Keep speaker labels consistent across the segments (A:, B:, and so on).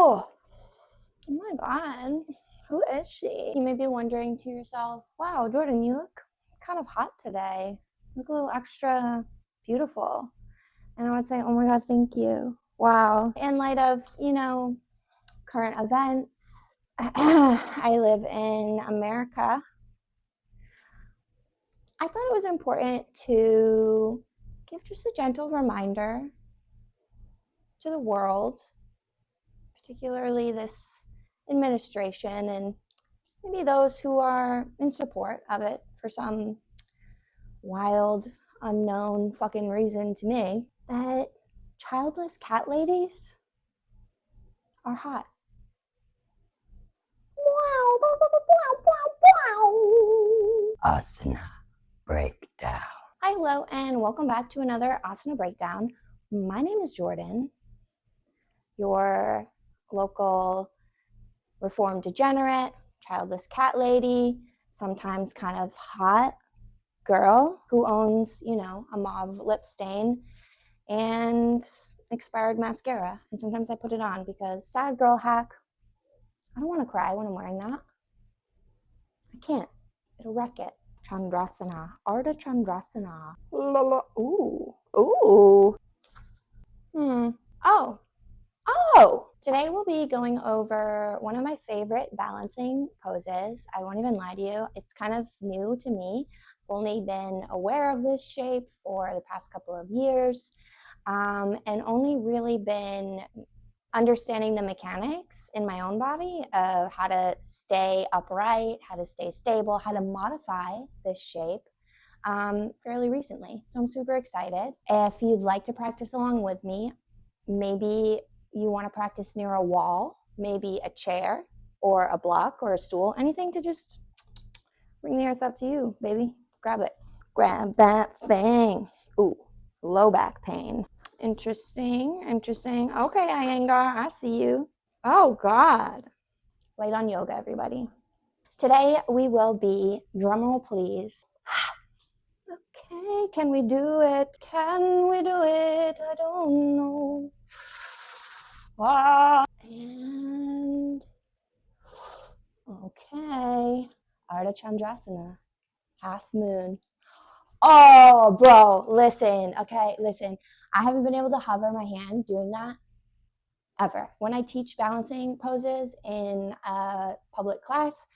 A: Oh my God, who is she? You may be wondering to yourself, wow, Jordan, you look kind of hot today. You look a little extra beautiful. And I would say, oh my God, thank you. Wow. In light of, current events, I live in America. I thought it was important to give just a gentle reminder to the world, particularly this administration and maybe those who are in support of it for some wild, unknown fucking reason to me, that childless cat ladies are hot. Asana Breakdown. Hello and welcome back to another Asana Breakdown. My name is Jordan, your local reformed degenerate, childless cat lady, sometimes kind of hot girl who owns, a mauve lip stain and expired mascara. And sometimes I put it on because sad girl hack, I don't want to cry when I'm wearing that. I can't. It'll wreck it. Chandrasana. Ardha Chandrasana. Ooh. Oh. Today we'll be going over one of my favorite balancing poses. I won't even lie to you. It's kind of new to me. I've only been aware of this shape for the past couple of years and only really been understanding the mechanics in my own body of how to stay upright, how to stay stable, how to modify this shape fairly recently. So I'm super excited. If you'd like to practice along with me, maybe you want to practice near a wall, maybe a chair or a block or a stool, anything to just bring the earth up to you, baby. Grab it. Grab that thing. Ooh, low back pain. Interesting. Okay, Iyengar, I see you. Oh, God. Light on yoga, everybody. Today, we will be, drumroll please. Okay, can we do it? I don't know. And, okay. Ardha Chandrasana, half moon. Oh, bro, listen. I haven't been able to hover my hand doing that ever. When I teach balancing poses in a public class,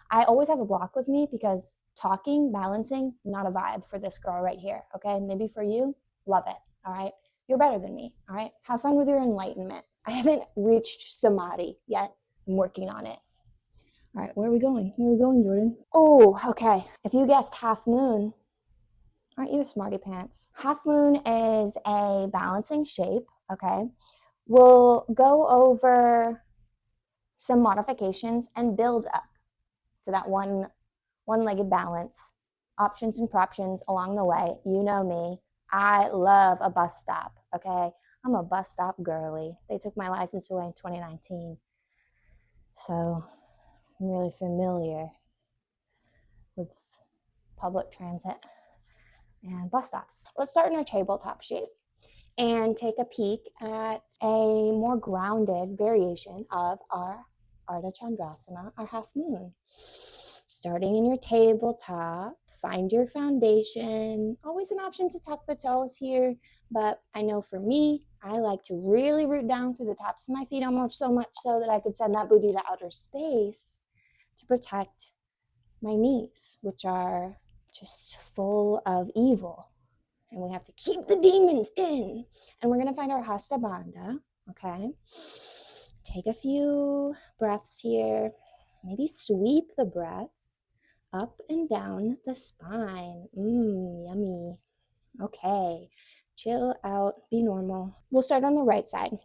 A: I always have a block with me because talking, balancing, not a vibe for this girl right here, okay? Maybe for you, love it, all right? You're better than me, all right? Have fun with your enlightenment. I haven't reached samadhi yet. I'm working on it. All right, where are we going? Jordan? Oh, okay. If you guessed half moon, aren't you a smarty pants? Half moon is a balancing shape, okay? We'll go over some modifications and build up to that one-legged balance, options and proptions along the way. You know me. I love a bus stop, okay? I'm a bus stop girly. They took my license away in 2019. So I'm really familiar with public transit and bus stops. Let's start in our tabletop shape and take a peek at a more grounded variation of our Ardha Chandrasana, our half moon. Starting in your tabletop, find your foundation. Always an option to tuck the toes here, but I know for me, I like to really root down through the tops of my feet, almost so much so that I could send that booty to outer space to protect my knees, which are just full of evil. And we have to keep the demons in. And we're going to find our Hasta Bandha, okay? Take a few breaths here. Maybe sweep the breath up and down the spine. Yummy. Okay, chill out, be normal. We'll start on the right side.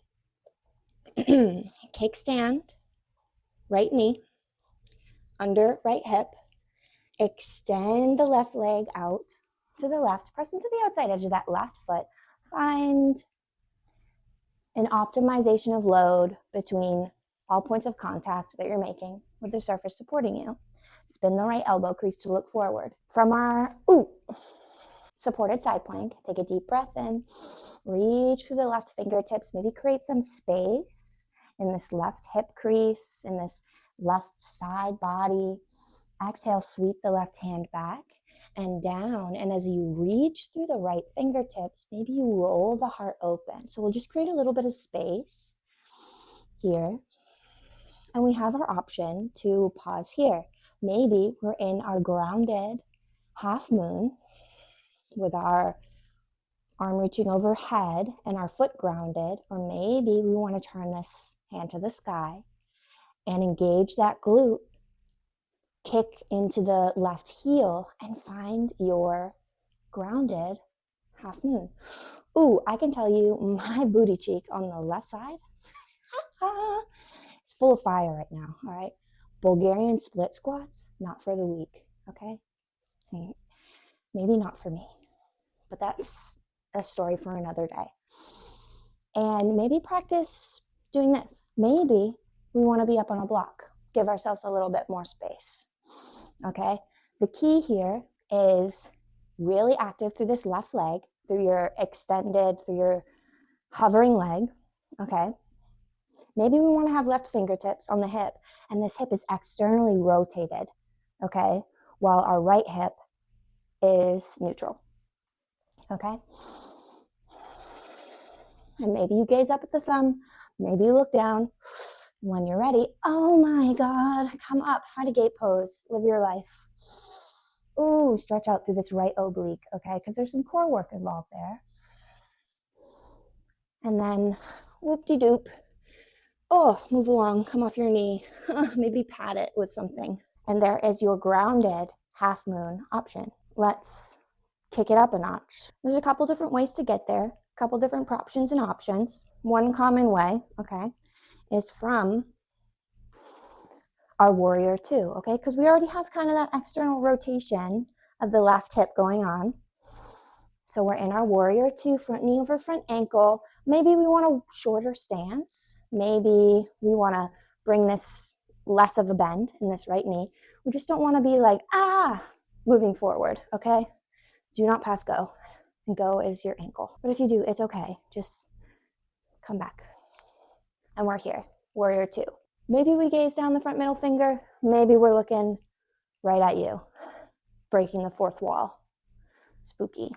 A: Kickstand, right knee, under right hip. Extend the left leg out to the left. Press into the outside edge of that left foot. Find an optimization of load between all points of contact that you're making with the surface supporting you. Spin the right elbow crease to look forward. From our supported side plank, take a deep breath in. Reach through the left fingertips. Maybe create some space in this left hip crease, in this left side body. Exhale, sweep the left hand back and down. And as you reach through the right fingertips, maybe you roll the heart open. So we'll just create a little bit of space here. And we have our option to pause here. Maybe we're in our grounded half moon with our arm reaching overhead and our foot grounded, or maybe we want to turn this hand to the sky and engage that glute, kick into the left heel and find your grounded half moon. Ooh, I can tell you my booty cheek on the left side, it's full of fire right now, all right? Bulgarian split squats, not for the weak, okay? Maybe not for me, but that's a story for another day. And maybe practice doing this. Maybe we want to be up on a block. Give ourselves a little bit more space, okay? The key here is really active through this left leg, through your hovering leg, okay? Maybe we want to have left fingertips on the hip, and this hip is externally rotated, okay? While our right hip is neutral, okay? And maybe you gaze up at the thumb, maybe you look down. When you're ready, oh my God, come up, find a gate pose, live your life. Ooh, stretch out through this right oblique, okay? Because there's some core work involved there. And then whoop-de-doop. Oh, move along, come off your knee. Maybe pat it with something. And there is your grounded half moon option. Let's kick it up a notch. There's a couple different ways to get there, a couple different proptions and options. One common way, okay, is from our warrior two, okay? Because we already have kind of that external rotation of the left hip going on. So we're in our warrior two, front knee over front ankle. Maybe we want a shorter stance. Maybe we want to bring this less of a bend in this right knee. We just don't want to be like, moving forward, okay? Do not pass go. And go is your ankle. But if you do, it's okay. Just come back. And we're here, warrior two. Maybe we gaze down the front middle finger. Maybe we're looking right at you, breaking the fourth wall. Spooky.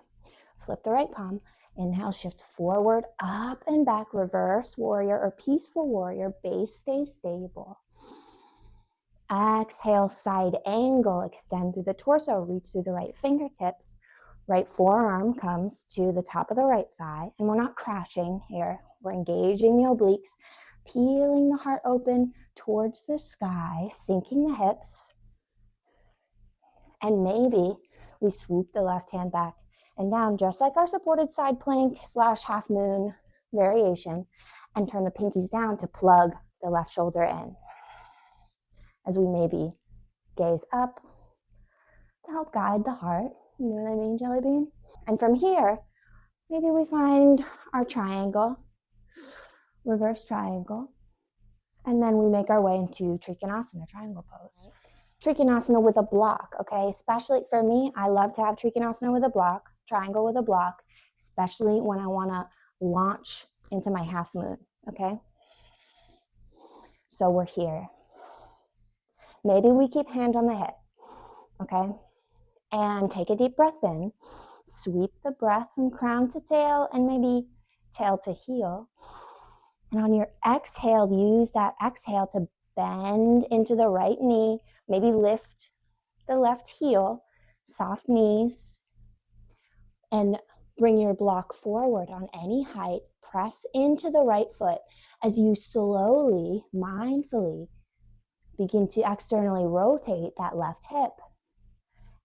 A: Flip the right palm. Inhale, shift forward, up and back, reverse warrior or peaceful warrior. Base stays stable. Exhale, side angle. Extend through the torso. Reach through the right fingertips. Right forearm comes to the top of the right thigh. And we're not crashing here. We're engaging the obliques, peeling the heart open towards the sky, sinking the hips. And maybe we swoop the left hand back and down, just like our supported side plank / half moon variation, and turn the pinkies down to plug the left shoulder in. As we maybe gaze up to help guide the heart. You know what I mean, Jelly Bean? And from here, maybe we find our triangle, reverse triangle, and then we make our way into Trikonasana, triangle pose. Trikonasana with a block, okay? Especially for me, I love to have Trikonasana with a block, triangle with a block, especially when I want to launch into my half moon, okay? So we're here. Maybe we keep hand on the hip, okay? And take a deep breath in. Sweep the breath from crown to tail and maybe tail to heel. And on your exhale, use that exhale to bend into the right knee. Maybe lift the left heel, soft knees, and bring your block forward on any height. Press into the right foot as you slowly, mindfully begin to externally rotate that left hip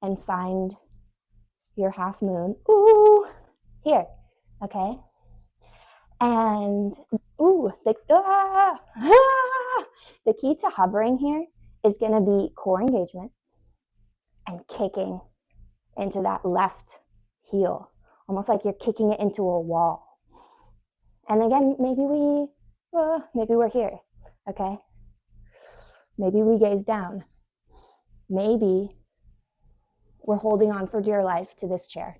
A: and find your half moon. Ooh, here, okay? And the key to hovering here is going to be core engagement and kicking into that left heel, almost like you're kicking it into a wall. And again, maybe we're here, okay? Maybe we gaze down. Maybe we're holding on for dear life to this chair,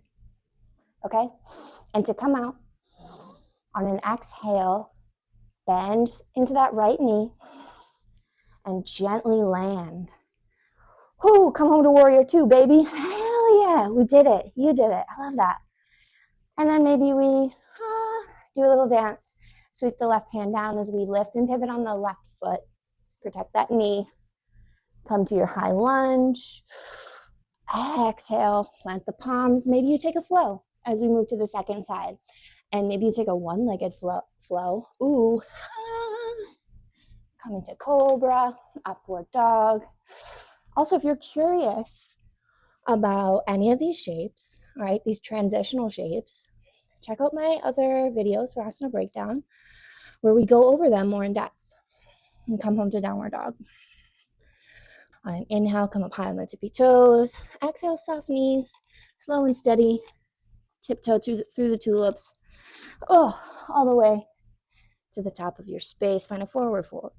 A: okay? And to come out on an exhale, Bend into that right knee and gently land. Whoo, come home to warrior two, baby. Hell yeah, we did it. You did it. I love that. And then maybe we do a little dance. Sweep the left hand down as we lift and pivot on the left foot. Protect that knee. Come to your high lunge. Exhale, plant the palms. Maybe you take a flow as we move to the second side. And maybe you take a one-legged flow. Ooh. Come into cobra, upward dog. Also, if you're curious about any of these shapes, right, these transitional shapes, check out my other videos for Asana Breakdown, where we go over them more in depth. And come home to downward dog. On an inhale, come up high on the tippy toes. Exhale, soft knees, slow and steady. Tiptoe through the tulips. Oh, all the way to the top of your space. Find a forward fold.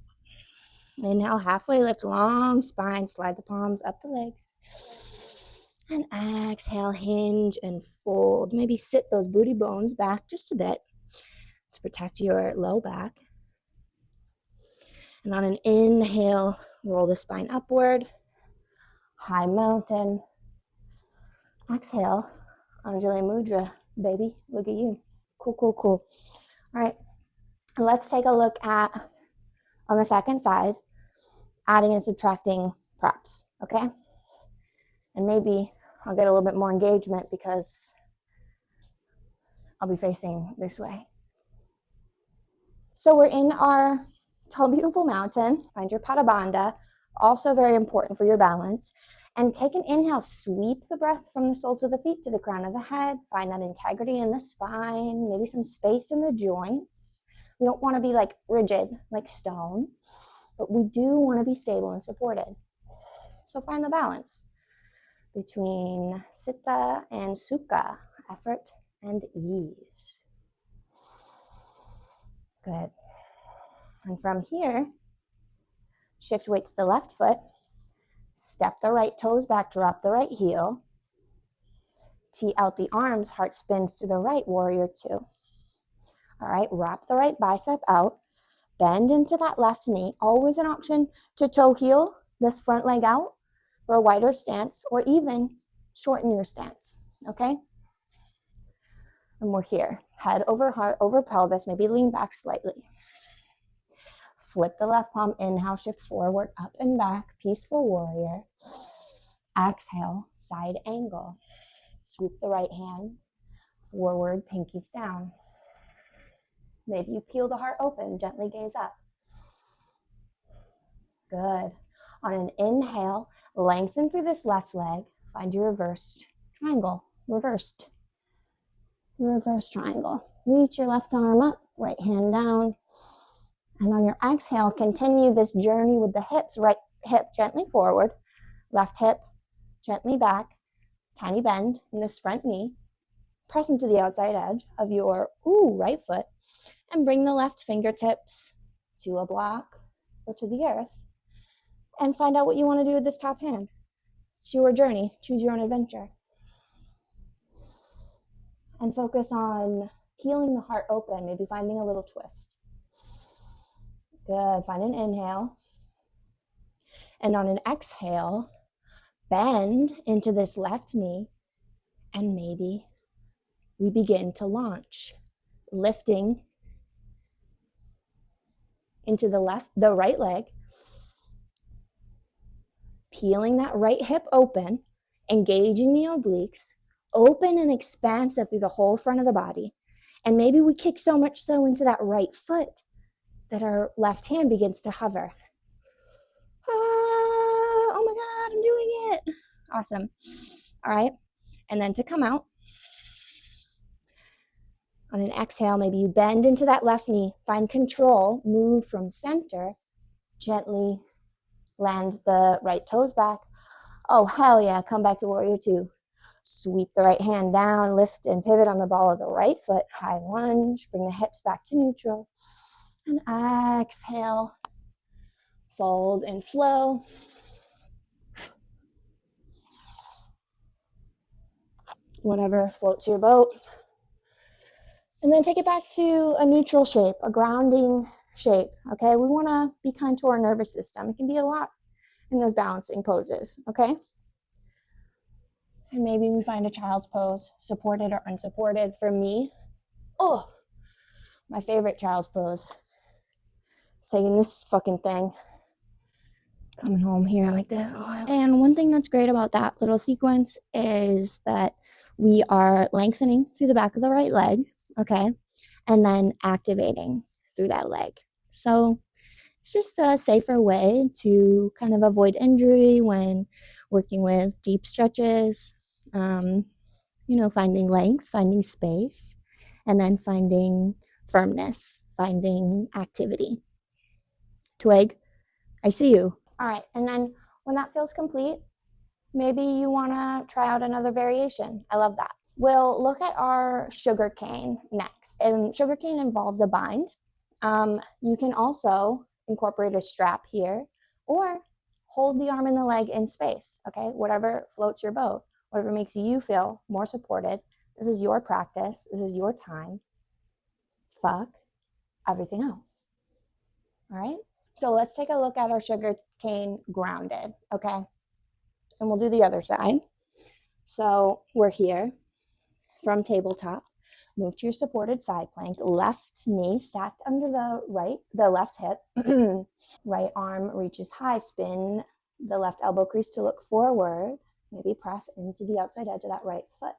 A: Inhale, halfway lift, long spine. Slide the palms up the legs. And exhale, hinge and fold. Maybe sit those booty bones back just a bit to protect your low back. And on an inhale, roll the spine upward. High mountain. Exhale, Anjali Mudra, baby. Look at you. Cool, cool, cool. All right, let's take a look at, on the second side, adding and subtracting props, okay? And maybe I'll get a little bit more engagement because I'll be facing this way. So we're in our tall, beautiful mountain. Find your Pada Bandha, also very important for your balance. And take an inhale, sweep the breath from the soles of the feet to the crown of the head. Find that integrity in the spine, maybe some space in the joints. We don't want to be like rigid, like stone, but we do want to be stable and supported. So find the balance between Siddha and Sukha, effort and ease. Good. And from here, shift weight to the left foot, step the right toes back, drop the right heel, tee out the arms, heart spins to the right, warrior two. All right, wrap the right bicep out, bend into that left knee, always an option to toe heel this front leg out for a wider stance, or even shorten your stance, okay? And we're here, head over heart, over pelvis, maybe lean back slightly. Flip the left palm, inhale, shift forward, up and back, peaceful warrior. Exhale, side angle. Swoop the right hand, forward, pinkies down. Maybe you peel the heart open, gently gaze up. Good. On an inhale, lengthen through this left leg, find your reversed triangle, reversed triangle. Reach your left arm up, right hand down. And on your exhale, continue this journey with the hips. Right hip gently forward, left hip gently back, tiny bend in this front knee. Press into the outside edge of your right foot and bring the left fingertips to a block or to the earth and find out what you want to do with this top hand. It's your journey. Choose your own adventure. And focus on peeling the heart open, maybe finding a little twist. Good. Find an inhale. And on an exhale, bend into this left knee, and maybe we begin to launch, lifting into the right leg, peeling that right hip open, engaging the obliques, open and expansive through the whole front of the body. And maybe we kick so much so into that right foot that our left hand begins to hover. Oh my God, I'm doing it. Awesome. All right. And then to come out, on an exhale, maybe you bend into that left knee, find control, move from center, gently land the right toes back. Oh, hell yeah, come back to warrior two. Sweep the right hand down, lift and pivot on the ball of the right foot, high lunge, bring the hips back to neutral. And exhale, fold and flow. Whatever floats your boat. And then take it back to a neutral shape, a grounding shape, okay? We want to be kind to our nervous system. It can be a lot in those balancing poses, okay? And maybe we find a child's pose, supported or unsupported. For me, my favorite child's pose, taking this fucking thing, coming home here like this. And one thing that's great about that little sequence is that we are lengthening through the back of the right leg, okay? And then activating through that leg. So it's just a safer way to kind of avoid injury when working with deep stretches, finding length, finding space, and then finding firmness, finding activity. Twig, I see you. All right, and then when that feels complete, maybe you want to try out another variation. I love that. We'll look at our sugar cane next. And sugar cane involves a bind. You can also incorporate a strap here or hold the arm and the leg in space, okay? Whatever floats your boat, whatever makes you feel more supported. This is your practice. This is your time. Fuck everything else. All right? So let's take a look at our sugar cane grounded, okay? And we'll do the other side. So we're here from tabletop. Move to your supported side plank. Left knee stacked under the left hip. Right arm reaches high. Spin the left elbow crease to look forward. Maybe press into the outside edge of that right foot.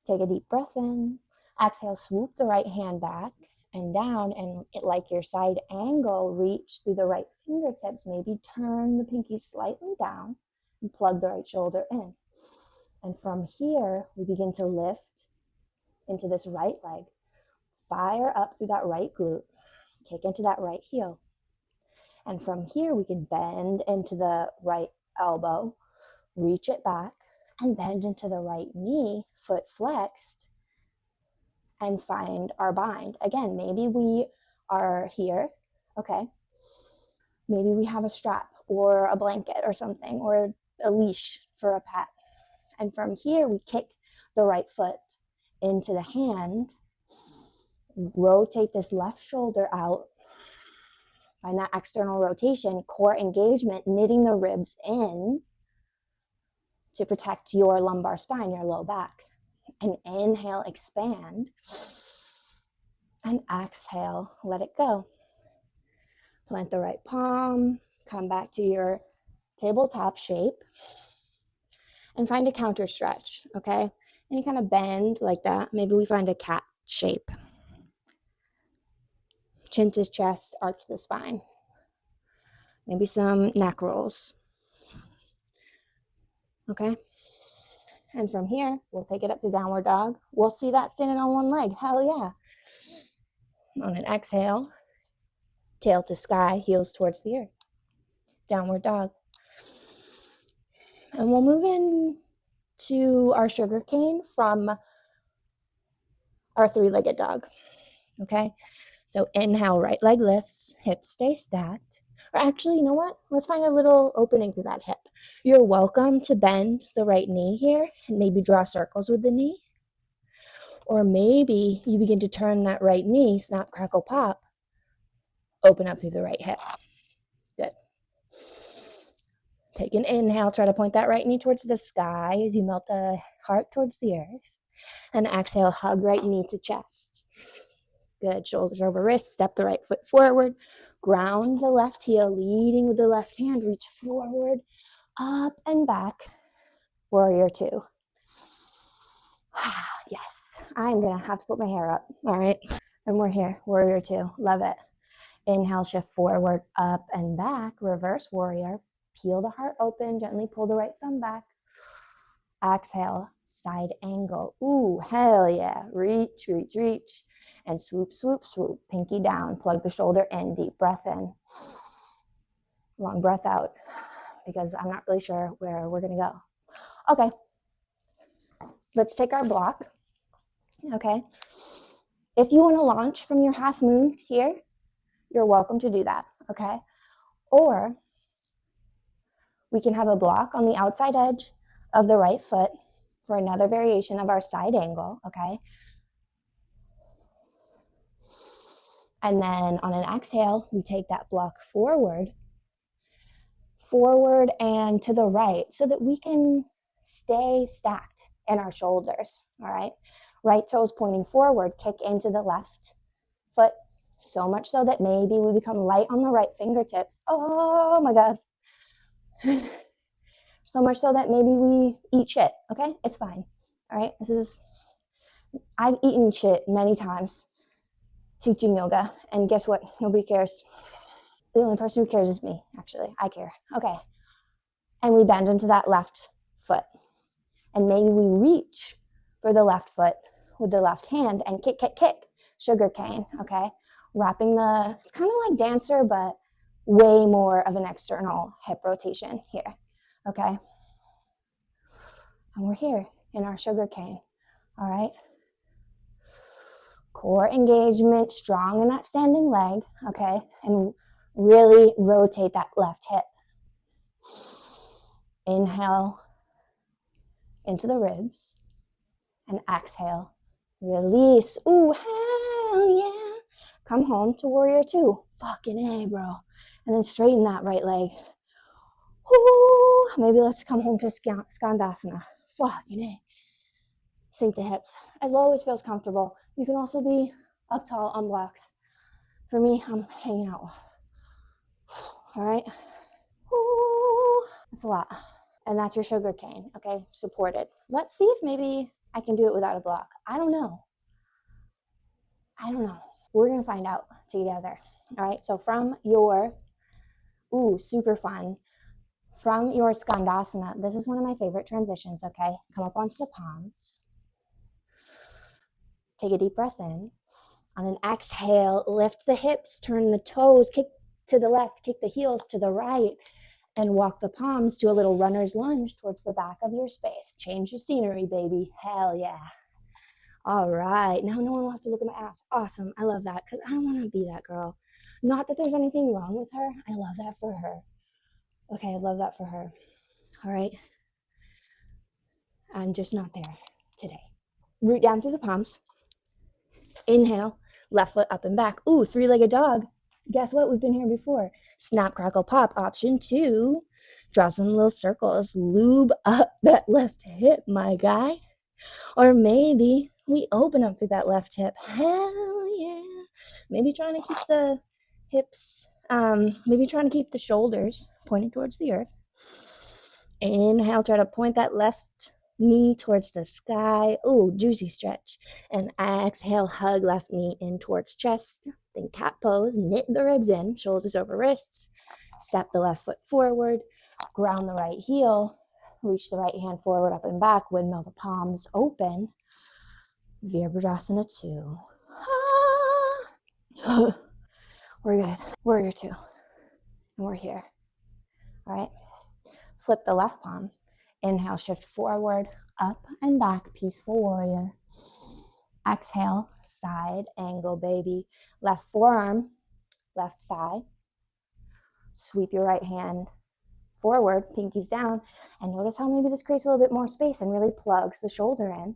A: Take a deep breath in. Exhale, swoop the right hand back and down, and like your side angle, reach through the right fingertips. Maybe turn the pinky slightly down and plug the right shoulder in. And from here, we begin to lift into this right leg. Fire up through that right glute. Kick into that right heel. And from here, we can bend into the right elbow, reach it back, and bend into the right knee, foot flexed, and find our bind. Again, maybe we are here, okay? Maybe we have a strap or a blanket or something, or a leash for a pet. And from here, we kick the right foot into the hand, rotate this left shoulder out, find that external rotation, core engagement, knitting the ribs in to protect your lumbar spine, your low back. And inhale, expand, and exhale, let it go. Plant the right palm, come back to your tabletop shape, and find a counter stretch, okay? And you kind of bend like that. Maybe we find a cat shape. Chin to chest, arch the spine. Maybe some neck rolls, okay? And from here, we'll take it up to downward dog. We'll see that standing on one leg. Hell yeah. On an exhale, tail to sky, heels towards the earth. Downward dog. And we'll move in to our sugar cane from our three-legged dog, okay? So inhale, right leg lifts, hips stay stacked. Or actually, you know what? Let's find a little opening through that hip. You're welcome to bend the right knee here and maybe draw circles with the knee. Or maybe you begin to turn that right knee, snap, crackle, pop, open up through the right hip. Good. Take an inhale, try to point that right knee towards the sky as you melt the heart towards the earth. And exhale, hug right knee to chest. Good, shoulders over wrists, step the right foot forward, ground the left heel, leading with the left hand, reach forward, up and back, warrior two. Yes, I'm gonna have to put my hair up, all right? And we're here, warrior two, love it. Inhale, shift forward, up and back, reverse warrior. Peel the heart open, gently pull the right thumb back. Exhale, side angle. Ooh, hell yeah. Reach, reach, reach. And swoop, swoop, swoop. Pinky down, plug the shoulder in, deep breath in. Long breath out, because I'm not really sure where we're gonna go. Okay, let's take our block, okay? If you wanna launch from your half moon here, you're welcome to do that, okay? Or we can have a block on the outside edge of the right foot for another variation of our side angle, okay? And then on an exhale, we take that block forward and to the right so that we can stay stacked in our shoulders, all right? Right toes pointing forward, kick into the left foot, so much so that maybe we become light on the right fingertips. Oh my God. So much so that maybe we eat shit, okay? It's fine, all right? I've eaten shit many times teaching yoga, and guess what? Nobody cares. The only person who cares is me, actually. I care. Okay. And we bend into that left foot. And maybe we reach for the left foot with the left hand and kick, kick, kick. Sugar cane, okay? It's kind of like dancer, but way more of an external hip rotation here, okay? And we're here in our sugar cane, all right? Core engagement, strong in that standing leg, okay? And really rotate that left hip. Inhale into the ribs and exhale, release. Ooh, hell yeah. Come home to warrior two. Fucking A, bro. And then straighten that right leg. Ooh, maybe let's come home to skandasana. Fucking A. Sink the hips as low as feels comfortable. You can also be up tall on blocks. For me, I'm hanging out. All right. Ooh, that's a lot. And that's your sugar cane, okay? Supported. Let's see if maybe I can do it without a block. I don't know. We're going to find out together. All right. So from your, super fun. From your skandasana, this is one of my favorite transitions, okay? Come up onto the palms. Take a deep breath in. On an exhale, lift the hips, turn the toes, kick to the left, kick the heels to the right, and walk the palms to a little runner's lunge towards the back of your space. Change your scenery, baby. Hell yeah. All right. Now no one will have to look at my ass. Awesome. I love that because I don't want to be that girl. Not that there's anything wrong with her. I love that for her. Okay, I love that for her. All right. I'm just not there today. Root down through the palms. Inhale, left foot up and back. Ooh, three-legged dog. Guess what? We've been here before. Snap, crackle, pop. Option 2. Draw some little circles. Lube up that left hip, my guy. Or maybe we open up through that left hip. Hell yeah. Maybe trying to keep the hips, maybe trying to keep the shoulders pointing towards the earth. Inhale, try to point that left knee towards the sky. Ooh, juicy stretch. And exhale, hug left knee in towards chest. Then cat pose, knit the ribs in, shoulders over wrists. Step the left foot forward, ground the right heel, reach the right hand forward, up and back, windmill the palms open. Virabhadrasana 2. We're good. Warrior 2. And we're here. All right. Flip the left palm. Inhale, shift forward, up and back, peaceful warrior. Exhale, side angle, baby. Left forearm, left thigh. Sweep your right hand forward, pinkies down, and notice how maybe this creates a little bit more space and really plugs the shoulder in.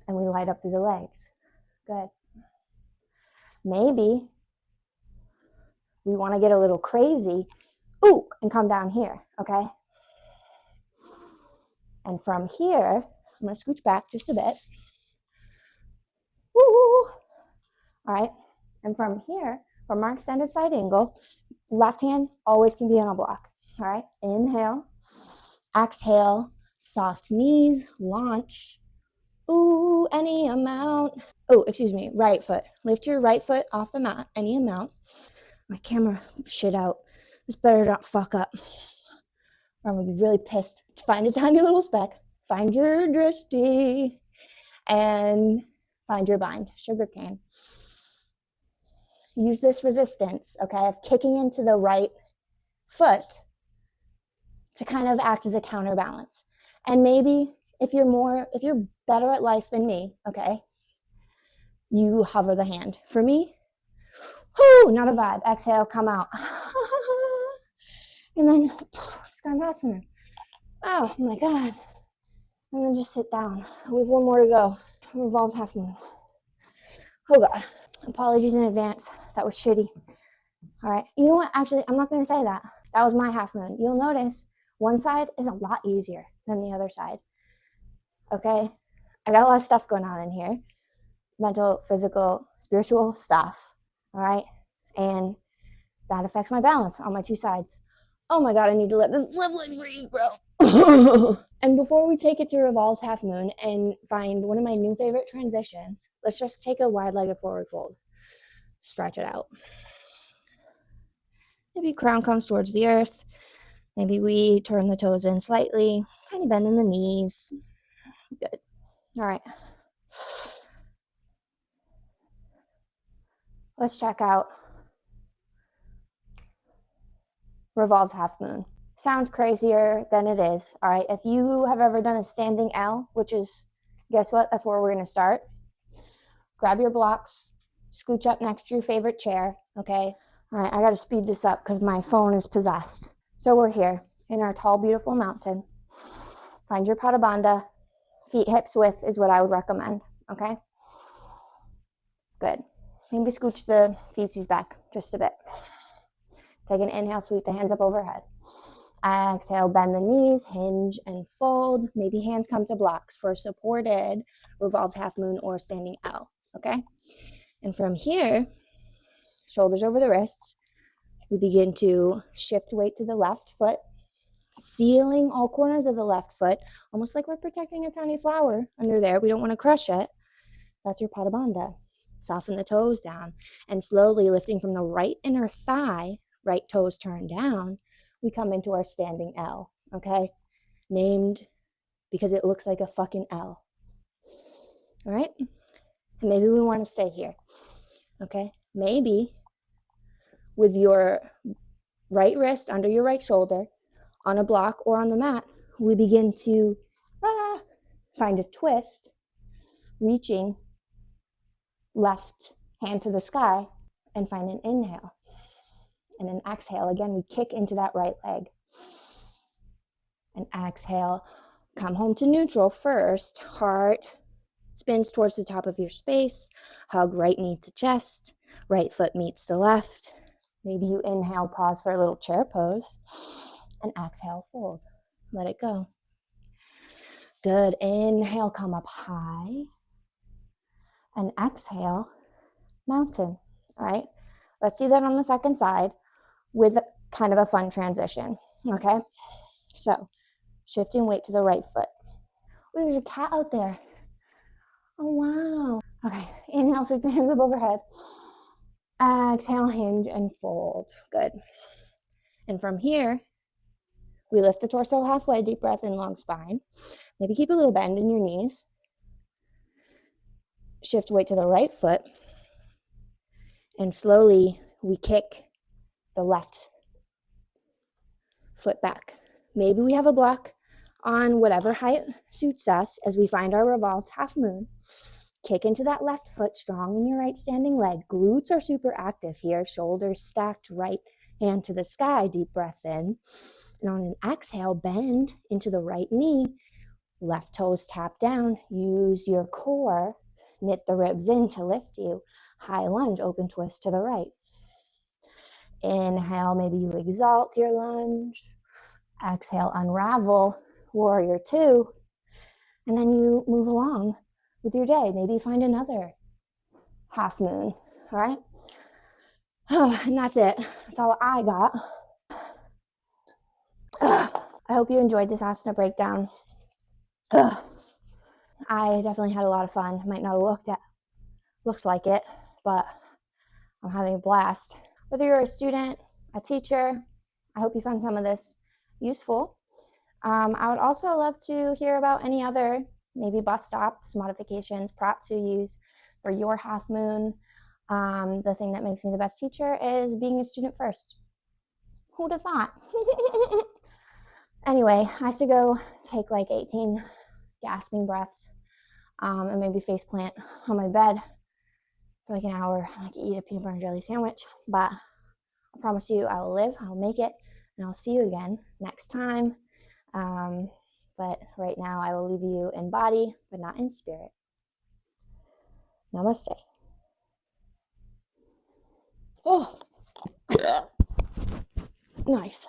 A: And we light up through the legs. Good. Maybe we want to get a little crazy. Ooh, and come down here, okay? And from here, I'm going to scooch back just a bit. Woo! All right. And from here, from our extended side angle, left hand always can be on a block. All right. Inhale. Exhale. Soft knees. Launch. Ooh, any amount. Oh, excuse me. Right foot. Lift your right foot off the mat. Any amount. My camera shit out. This better not fuck up, or I'm going to be really pissed. Find a tiny little speck. Find your drishti. And find your bind. Sugar cane. Use this resistance, okay, of kicking into the right foot to kind of act as a counterbalance. And maybe if you're better at life than me, okay, you hover the hand. For me, not a vibe. Exhale, come out. And then skandasana. Oh my God. And then just sit down. We have one more to go. Revolved Half Moon. Oh God. Apologies in advance. That was shitty. All right. You know what? Actually, I'm not going to say that. That was my half moon. You'll notice one side is a lot easier than the other side. Okay? I got a lot of stuff going on in here. Mental, physical, spiritual stuff. All right? And that affects my balance on my two sides. Oh my God, I need to let this live like breathe, bro. And before we take it to Revolved Half Moon and find one of my new favorite transitions, let's just take a wide-legged forward fold. Stretch it out. Maybe crown comes towards the earth. Maybe we turn the toes in slightly. Tiny bend in the knees. Good. All right. Let's check out Revolved Half Moon. Sounds crazier than it is. All right. If you have ever done a standing L, which is, guess what? That's where we're going to start. Grab your blocks. Scooch up next to your favorite chair. Okay. All right. I got to speed this up because my phone is possessed. So we're here in our tall, beautiful mountain. Find your pada bandha. Feet hips width is what I would recommend. Okay. Good. Maybe scooch the feetsies back just a bit. Take an inhale, sweep the hands up overhead. Exhale, bend the knees, hinge and fold. Maybe hands come to blocks for a supported revolved half moon or standing L, okay? And from here, shoulders over the wrists, we begin to shift weight to the left foot, sealing all corners of the left foot, almost like we're protecting a tiny flower under there. We don't want to crush it. That's your pada bandha. Soften the toes down and slowly lifting from the right inner thigh, right toes turned down, we come into our standing L, okay? Named because it looks like a fucking L. All right? And maybe we want to stay here, okay? Maybe with your right wrist under your right shoulder on a block or on the mat, we begin to find a twist, reaching left hand to the sky and find an inhale. And an exhale, again, we kick into that right leg. And exhale, come home to neutral first. Heart spins towards the top of your space. Hug right knee to chest. Right foot meets the left. Maybe you inhale, pause for a little chair pose. And exhale, fold. Let it go. Good. Inhale, come up high. And exhale, mountain. All right. Let's see that on the second side with kind of a fun transition. Okay. So shifting weight to the right foot. Oh, there's a cat out there. Oh, wow. Okay. Inhale, sweep the hands up overhead. Exhale, hinge and fold. Good. And from here, we lift the torso halfway, deep breath in, long spine. Maybe keep a little bend in your knees. Shift weight to the right foot. And slowly, we kick the left foot back. Maybe we have a block on whatever height suits us as we find our revolved half moon. Kick into that left foot, strong in your right standing leg. Glutes are super active here. Shoulders stacked, right hand to the sky. Deep breath in. And on an exhale, bend into the right knee. Left toes tap down. Use your core. Knit the ribs in to lift you. High lunge, open twist to the right. Inhale, maybe you exalt your lunge. Exhale, unravel, warrior two. And then you move along with your day. Maybe find another half moon, all right? And that's it. That's all I got. I hope you enjoyed this Asana Breakdown. I definitely had a lot of fun. Might not have looked like it, but I'm having a blast. Whether you're a student, a teacher, I hope you found some of this useful. I would also love to hear about any other maybe bus stops, modifications, props you use for your half moon. The thing that makes me the best teacher is being a student first. Who'd have thought? Anyway, I have to go take like 18 gasping breaths and maybe face plant on my bed for like an hour, like eat a peanut butter and jelly sandwich. But I promise you I will live, I will make it, and I'll see you again next time. But right now I will leave you in body, but not in spirit. Namaste. Oh, nice.